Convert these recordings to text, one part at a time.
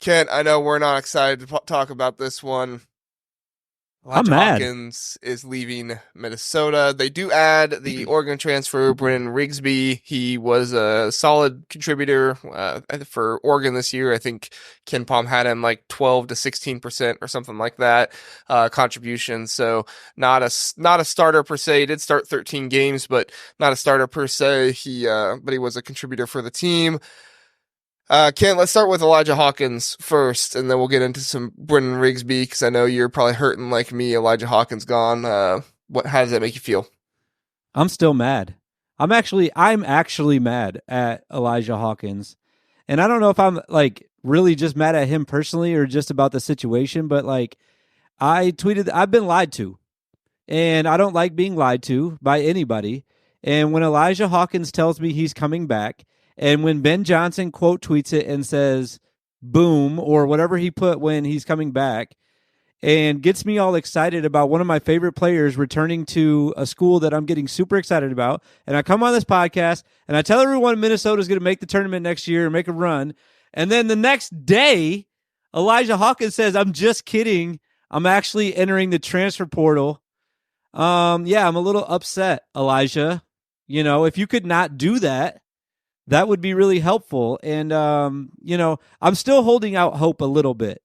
Kent, I know we're not excited to talk about this one. I'm Elijah mad. Hawkins is leaving Minnesota. They do add the Oregon transfer, Brennan Rigsby. He was a solid contributor for Oregon this year. I think Ken Palm had him like 12 to 16% or something like that contribution. So not a starter per se. He did start 13 games, but not a starter per se. But he was a contributor for the team. Ken, let's start with Elijah Hawkins first, and then we'll get into some Brennan Rigsby because I know you're probably hurting like me. Elijah Hawkins gone. How does that make you feel? I'm still mad. I'm actually mad at Elijah Hawkins. And I don't know if I'm like really just mad at him personally or just about the situation, but like I tweeted I've been lied to. And I don't like being lied to by anybody. And when Elijah Hawkins tells me he's coming back, and when Ben Johnson quote tweets it and says boom or whatever he put when he's coming back, and gets me all excited about one of my favorite players returning to a school that I'm getting super excited about. And I come on this podcast and I tell everyone Minnesota is going to make the tournament next year and make a run. And then the next day, Elijah Hawkins says, I'm just kidding. I'm actually entering the transfer portal. Yeah, I'm a little upset, Elijah. You know, if you could not do that, that would be really helpful. And, I'm still holding out hope a little bit.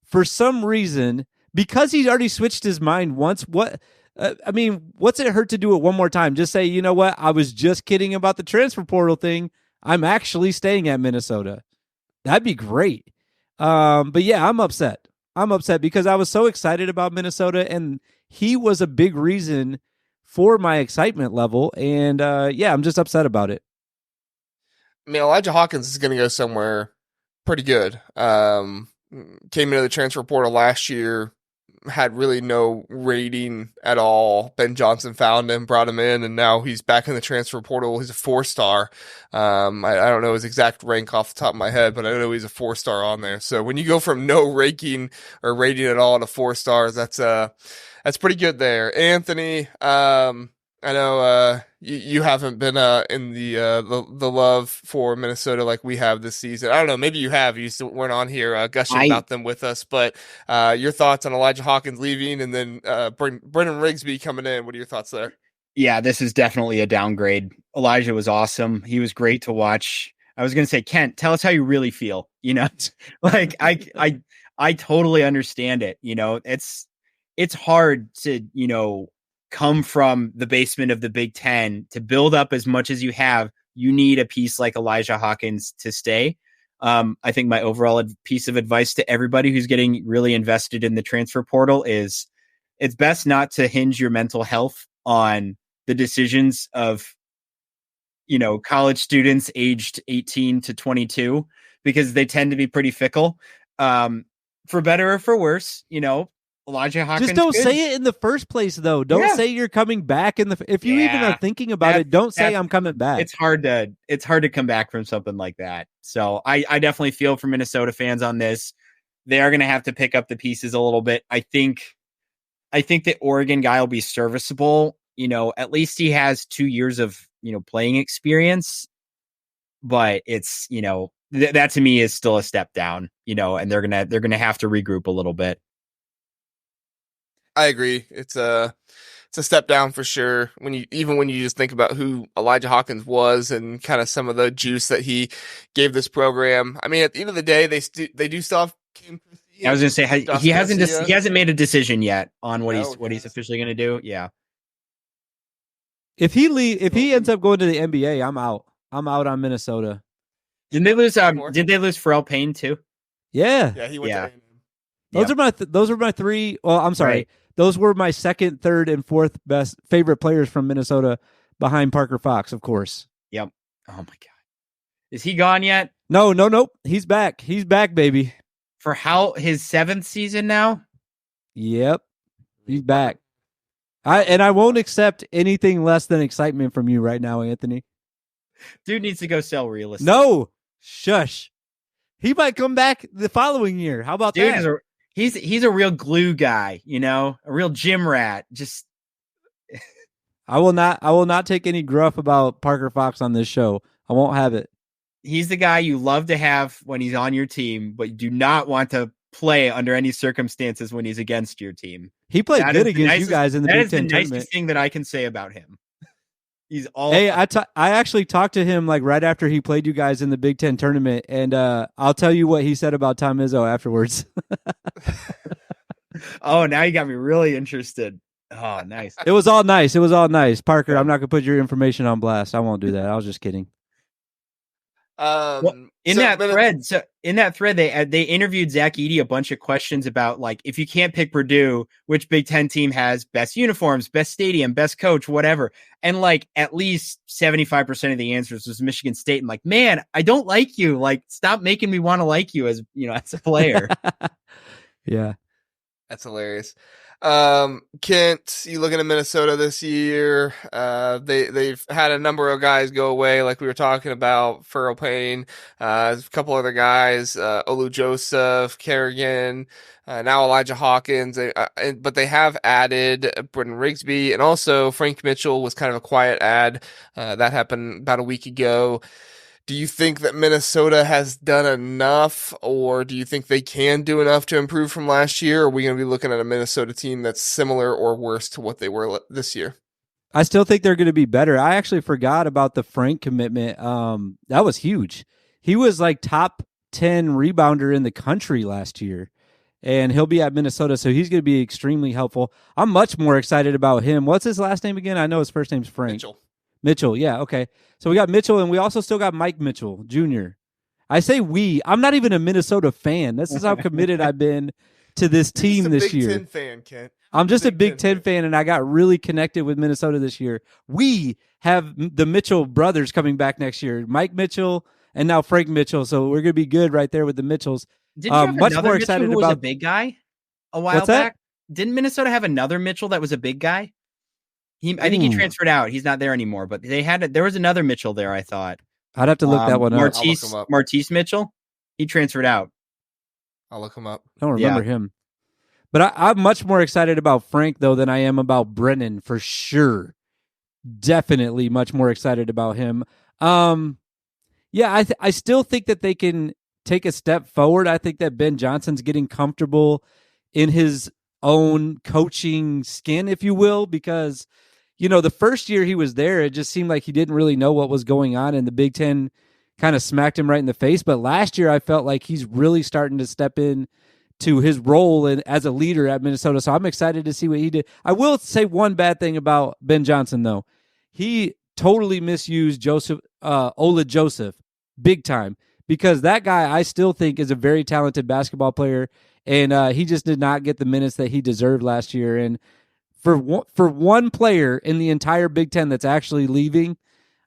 For some reason, because he's already switched his mind once, what's it hurt to do it one more time? Just say, you know what? I was just kidding about the transfer portal thing. I'm actually staying at Minnesota. That'd be great. But yeah, I'm upset. I'm upset because I was so excited about Minnesota, and he was a big reason for my excitement level. And I'm just upset about it. I mean, Elijah Hawkins is going to go somewhere pretty good. Came into the transfer portal last year, had really no rating at all. Ben Johnson found him, brought him in, and now he's back in the transfer portal. He's a 4-star. I don't know his exact rank off the top of my head, but I know he's a 4-star on there. So when you go from no ranking or rating at all to 4 stars, that's pretty good there. Anthony, I know you haven't been in the love for Minnesota like we have this season. I don't know, maybe you have. You still weren't on here gushing about them with us, but your thoughts on Elijah Hawkins leaving and then Brennan Rigsby coming in. What are your thoughts there? Yeah, this is definitely a downgrade. Elijah was awesome. He was great to watch. I was going to say, Kent, tell us how you really feel. You know, like I totally understand it. You know, it's hard to, come from the basement of the Big Ten to build up as much as you have. You need a piece like Elijah Hawkins to stay. I think my overall piece of advice to everybody who's getting really invested in the transfer portal is it's best not to hinge your mental health on the decisions of, college students aged 18 to 22, because they tend to be pretty fickle, for better or for worse. Elijah Hawkins. Just don't say it in the first place, though. Don't say you're coming back if you even are thinking about it. Don't say I'm coming back. It's hard to come back from something like that. So I definitely feel for Minnesota fans on this. They are going to have to pick up the pieces a little bit. I think the Oregon guy will be serviceable. At least he has 2 years of playing experience. But it's that to me is still a step down. And they're gonna have to regroup a little bit. I agree. It's a step down for sure. When you just think about who Elijah Hawkins was and kind of some of the juice that he gave this program. I mean, at the end of the day, they do still have Kim Christie. I was going to say he hasn't made a decision yet on what he's officially going to do. Yeah. If he ends up going to the NBA, I'm out. I'm out on Minnesota. Didn't they lose? Did they lose Pharrell Payne too? Yeah. Yeah, he went to Those are my three. Well, I'm sorry. Right. Those were my second, third, and fourth best favorite players from Minnesota, behind Parker Fox, of course. Yep. Oh my God, is he gone yet? No. He's back. He's back, baby. For his 7th season now. Yep, he's back. I won't accept anything less than excitement from you right now, Anthony. Dude needs to go sell real estate. No, shush. He might come back the following year. How about that? He's a real glue guy, a real gym rat. Just I will not take any gruff about Parker Fox on this show. I won't have it. He's the guy you love to have when he's on your team, but you do not want to play under any circumstances when he's against your team. He played good against you guys in the Big Ten tournament. That is the nicest thing that I can say about him. He's all. Hey, I actually talked to him like right after he played you guys in the Big Ten tournament, and I'll tell you what he said about Tom Izzo afterwards. Oh, now you got me really interested. Oh, nice. It was all nice. It was all nice. Parker, I'm not going to put your information on blast. I won't do that. I was just kidding. In that thread, they interviewed Zach Edey a bunch of questions about, like, if you can't pick Purdue, which Big Ten team has best uniforms, best stadium, best coach, whatever. And like at least 75% of the answers was Michigan State. And like, man, I don't like you. Like, stop making me want to like you as a player. Yeah. That's hilarious. Kent, you looking at Minnesota this year? They've had a number of guys go away, like we were talking about, Furrow Payne, a couple other guys, Olu Joseph, Kerrigan, now Elijah Hawkins, but they have added Brendan Rigsby, and also Frank Mitchell was kind of a quiet add. That happened about a week ago. Do you think that Minnesota has done enough, or do you think they can do enough to improve from last year? Or are we going to be looking at a Minnesota team that's similar or worse to what they were this year? I still think they're going to be better. I actually forgot about the Frank commitment. That was huge. He was like top 10 rebounder in the country last year, and he'll be at Minnesota, so he's going to be extremely helpful. I'm much more excited about him. What's his last name again? I know his first name's Frank. Mitchell, yeah, okay. So we got Mitchell, and we also still got Mike Mitchell, Jr. I say we. I'm not even a Minnesota fan. This is how committed I've been to this team this year. Big Ten fan, Kent. I'm just a Big Ten fan, and I got really connected with Minnesota this year. We have the Mitchell brothers coming back next year, Mike Mitchell and now Frank Mitchell. So we're going to be good right there with the Mitchells. Didn't you have much more excited who was about a big guy a while What's back? That? Didn't Minnesota have another Mitchell that was a big guy? I think he transferred out. He's not there anymore. But there was another Mitchell there, I thought. I'd have to look that one up. Martise Mitchell. He transferred out. I'll look him up. I don't remember him. But I'm much more excited about Frank, though, than I am about Brennan, for sure. Definitely much more excited about him. I still think that they can take a step forward. I think that Ben Johnson's getting comfortable in his own coaching skin, if you will, because the first year he was there, it just seemed like he didn't really know what was going on, and the Big Ten kind of smacked him right in the face. But last year, I felt like he's really starting to step in to his role as a leader at Minnesota. So I'm excited to see what he did. I will say one bad thing about Ben Johnson, though. He totally misused Ola Joseph big time, because that guy I still think is a very talented basketball player, and he just did not get the minutes that he deserved last year. And for one player in the entire Big Ten that's actually leaving,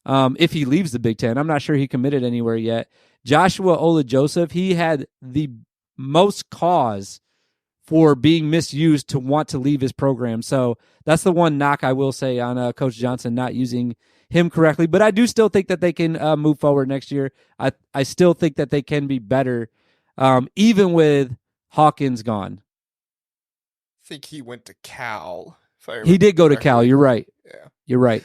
if he leaves the Big Ten, I'm not sure he committed anywhere yet, Joshua Ola Joseph, he had the most cause for being misused to want to leave his program. So that's the one knock I will say on Coach Johnson not using him correctly. But I do still think that they can move forward next year. I still think that they can be better, even with Hawkins gone. I think he went to Cal. He did go to Cal. You're right. Yeah. You're right.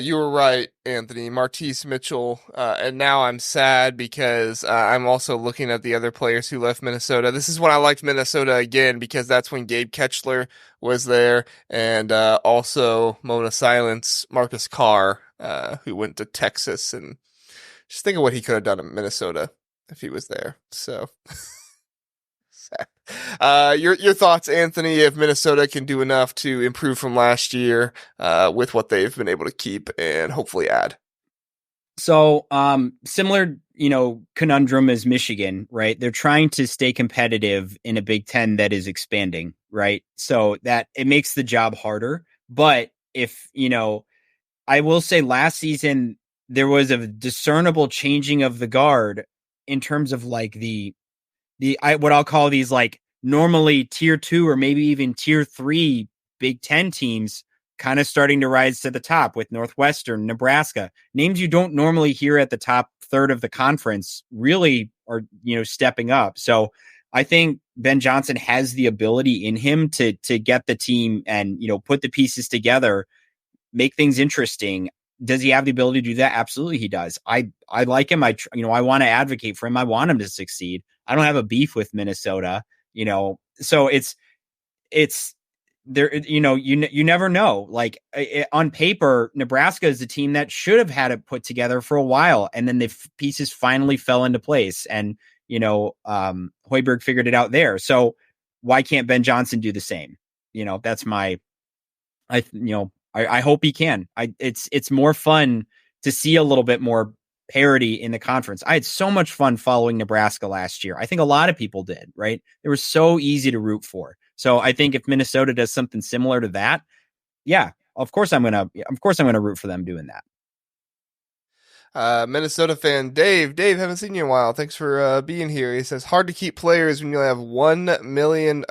You were right, Anthony. Martise Mitchell. And now I'm sad because I'm also looking at the other players who left Minnesota. This is when I liked Minnesota again, because that's when Gabe Ketchler was there, and also Mona Silence, Marcus Carr, who went to Texas. And just think of what he could have done in Minnesota if he was there. So your thoughts, Anthony, if Minnesota can do enough to improve from last year with what they've been able to keep and hopefully add. So similar, conundrum as Michigan, right? They're trying to stay competitive in a Big Ten that is expanding, right? So that it makes the job harder. But if, I will say last season, there was a discernible changing of the guard in terms of like what I'll call these like normally tier 2 or maybe even tier 3 Big Ten teams kind of starting to rise to the top with Northwestern, Nebraska, names you don't normally hear at the top third of the conference really are, stepping up. So I think Ben Johnson has the ability in him to get the team and, put the pieces together, make things interesting. Does he have the ability to do that? Absolutely, he does. I like him. I want to advocate for him. I want him to succeed. I don't have a beef with Minnesota. So it's there. You never know. Like on paper, Nebraska is a team that should have had it put together for a while, and then the pieces finally fell into place. And Hoiberg figured it out there. So why can't Ben Johnson do the same? That's my. I hope he can. It's more fun to see a little bit more parity in the conference. I had so much fun following Nebraska last year. I think a lot of people did, right? They were so easy to root for. So I think if Minnesota does something similar to that, yeah, of course I'm gonna root for them doing that. Minnesota fan Dave, haven't seen you in a while. Thanks for being here. He says, hard to keep players when you have $1 million,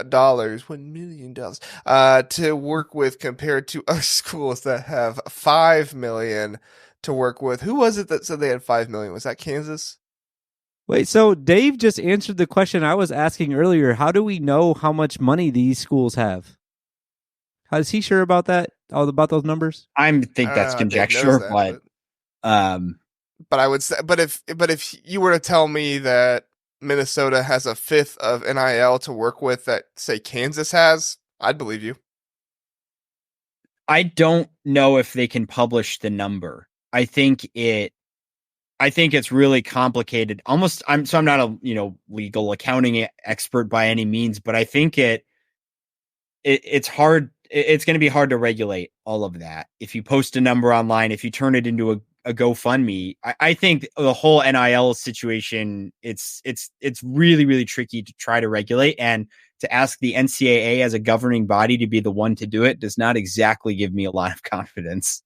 to work with compared to other schools that have 5 million to work with. Who was it that said they had 5 million? Was that Kansas? Wait, so Dave just answered the question I was asking earlier. How do we know how much money these schools have? How is he sure about that? All about those numbers? I think that's conjecture, but I would say, but if you were to tell me that Minnesota has a fifth of NIL to work with that, say, Kansas has, I'd believe you. I don't know if they can publish the number. I think it's really complicated. I'm not a legal accounting expert by any means, but I think it's hard. It's going to be hard to regulate all of that. If you post a number online, if you turn it into a GoFundMe, I think the whole NIL situation, it's really, really tricky to try to regulate, and to ask the NCAA as a governing body to be the one to do it does not exactly give me a lot of confidence.